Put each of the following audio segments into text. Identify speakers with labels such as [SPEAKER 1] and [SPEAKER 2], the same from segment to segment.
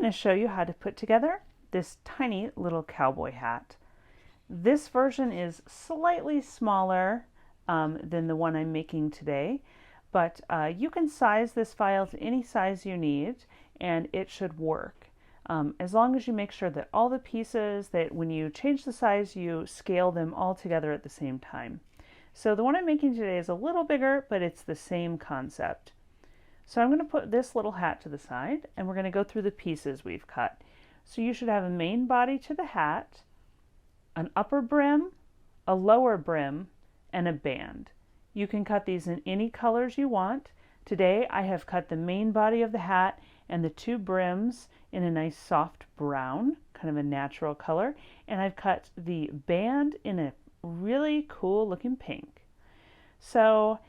[SPEAKER 1] going to show you how to put together this tiny little cowboy hat. This version is slightly smaller than the one I'm making today, but you can size this file to any size you need and it should work. As long as you make sure that all the pieces, that when you change the size, you scale them all together at the same time. So the one I'm making today is a little bigger, but it's the same concept. So I'm going to put this little hat to the side and we're going to go through the pieces we've cut. So you should have a main body to the hat, an upper brim, a lower brim, and a band. You can cut these in any colors you want. Today I have cut the main body of the hat and the two brims in a nice soft brown, kind of a natural color, and I've cut the band in a really cool looking pink. So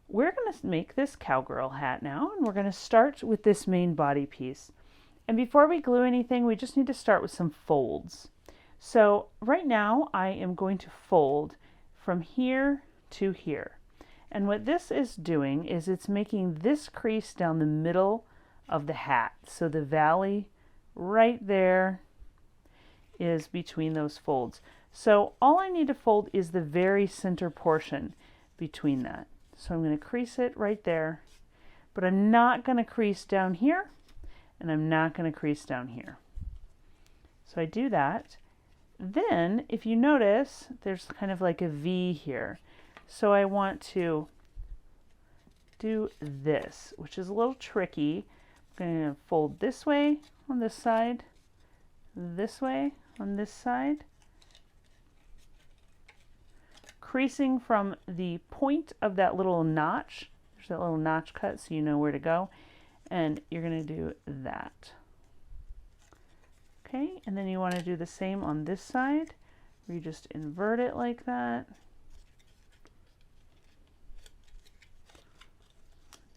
[SPEAKER 1] we're going to make this cowgirl hat now, and we're going to start with this main body piece. And before we glue anything, we just need to start with some folds. So right now I am going to fold from here to here. And what this is doing is it's making this crease down the middle of the hat. So the valley right there is between those folds. So all I need to fold is the very center portion between that. So I'm going to crease it right there, but I'm not going to crease down here, and I'm not going to crease down here. So I do that. Then, if you notice, there's kind of like a V here. So I want to do this, which is a little tricky. I'm going to fold this way on this side, this way on this side, creasing from the point of that little notch. There's that little notch cut so you know where to go. And you're going to do that. Okay, and then you want to do the same on this side, where you just invert it like that.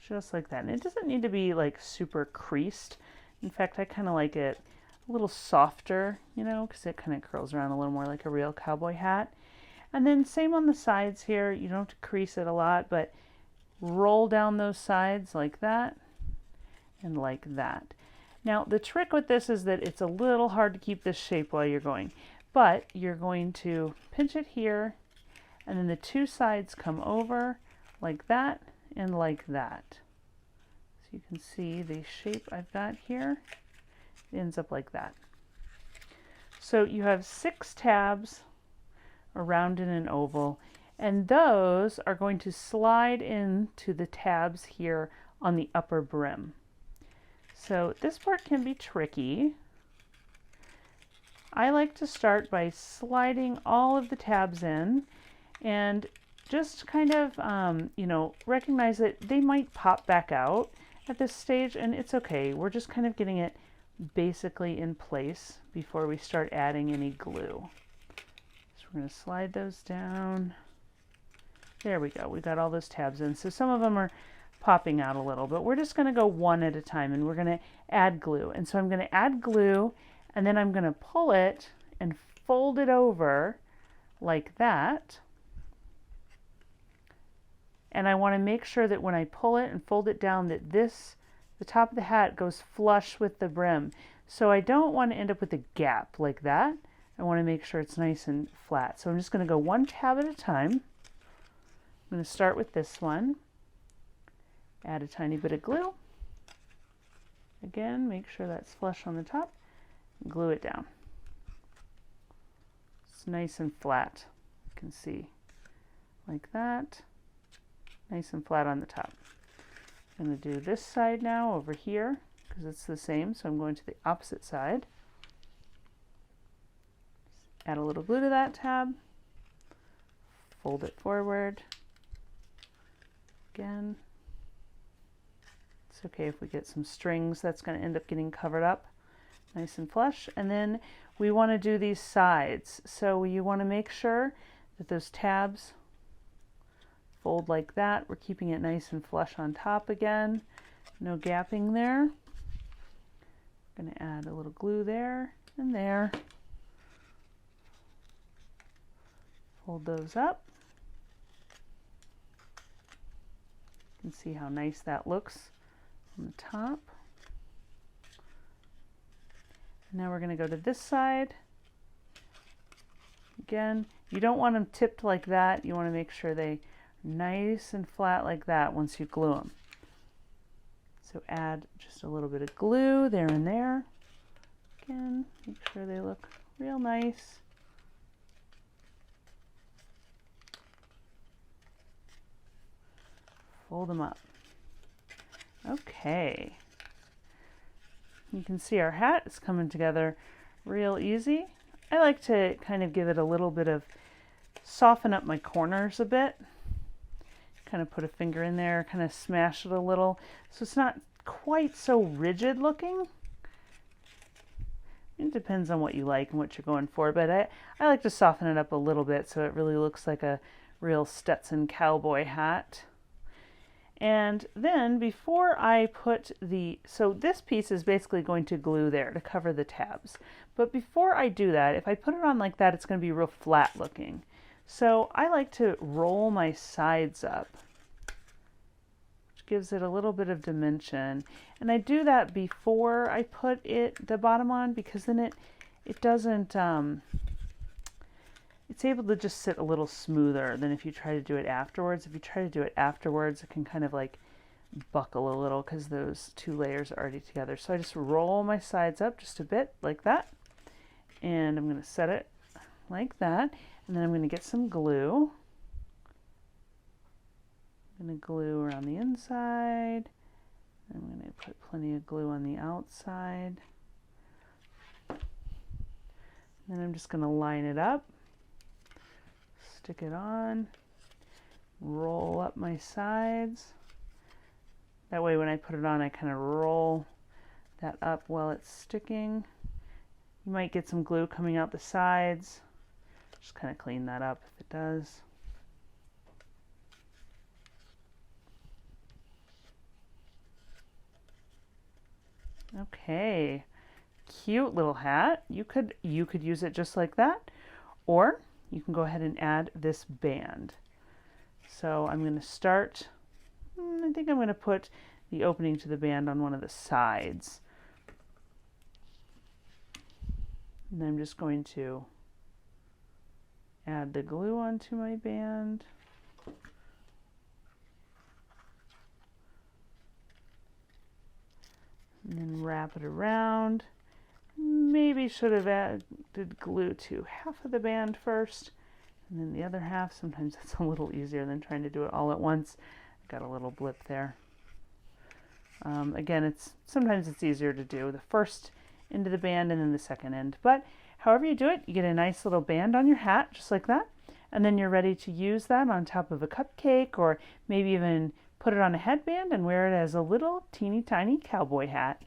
[SPEAKER 1] Just like that. And it doesn't need to be like super creased. In fact, I kind of like it a little softer, you know, because it kind of curls around a little more like a real cowboy hat. And then same on the sides here. You don't have to crease it a lot, but roll down those sides like that and like that. Now the trick with this is that it's a little hard to keep this shape while you're going, but you're going to pinch it here, and then the two sides come over like that and like that. So you can see the shape I've got here. It ends up like that. So you have 6 tabs around in an oval, and those are going to slide into the tabs here on the upper brim. So this part can be tricky. I like to start by sliding all of the tabs in and just kind of, you know, recognize that they might pop back out at this stage, and it's okay. We're just kind of getting it basically in place before we start adding any glue. So we're going to slide those down. There we go. We got all those tabs in. So some of them are popping out a little, but we're just going to go one at a time, and we're going to add glue. And so I'm going to add glue, and then I'm going to pull it and fold it over like that. And I want to make sure that when I pull it and fold it down, that the top of the hat goes flush with the brim. So I don't want to end up with a gap like that. I want to make sure it's nice and flat. So I'm just going to go one tab at a time. I'm going to start with this one. Add a tiny bit of glue. Again, make sure that's flush on the top. Glue it down. It's nice and flat. You can see like that. Nice and flat on the top. I'm going to do this side now over here because it's the same. So I'm going to the opposite side. Add a little glue to that tab. Fold it forward. Again. It's okay if we get some strings. That's going to end up getting covered up nice and flush. And then we want to do these sides. So you want to make sure that those tabs fold like that. We're keeping it nice and flush on top again. No gapping there. I'm going to add a little glue there and there. Fold those up. You can see how nice that looks on the top. Now we're going to go to this side. Again, you don't want them tipped like that. You want to make sure they nice and flat like that once you glue them. So add just a little bit of glue there and there. Again, make sure they look real nice. Fold them up. Okay. You can see our hat is coming together real easy. I like to kind of give it a little bit of, soften up my corners a bit. Kind of put a finger in there, kind of smash it a little, so it's not quite so rigid looking. It depends on what you like and what you're going for, but I like to soften it up a little bit so it really looks like a real Stetson cowboy hat. And then before I put so this piece is basically going to glue there to cover the tabs. But before I do that, if I put it on like that, it's going to be real flat looking. So I like to roll my sides up, which gives it a little bit of dimension. And I do that before I put the bottom on, because then it doesn't, it's able to just sit a little smoother than if you try to do it afterwards. If you try to do it afterwards, it can kind of like buckle a little because those two layers are already together. So I just roll my sides up just a bit like that. And I'm going to set it like that. And then I'm going to get some glue. I'm going to glue around the inside. I'm going to put plenty of glue on the outside. Then I'm just going to line it up. Stick it on, roll up my sides. That way when I put it on, I kind of roll that up while it's sticking. You might get some glue coming out the sides. Just kind of clean that up if it does. Okay, cute little hat. You could use it just like that, or you can go ahead and add this band. So I'm going to start, I think I'm going to put the opening to the band on one of the sides. And then I'm just going to add the glue onto my band. And then wrap it around. Maybe should have added glue to half of the band first, and then the other half. Sometimes that's a little easier than trying to do it all at once. I got a little blip there. Again, sometimes it's easier to do the first end of the band and then the second end. But however you do it, you get a nice little band on your hat, just like that. And then you're ready to use that on top of a cupcake, or maybe even put it on a headband and wear it as a little teeny tiny cowboy hat.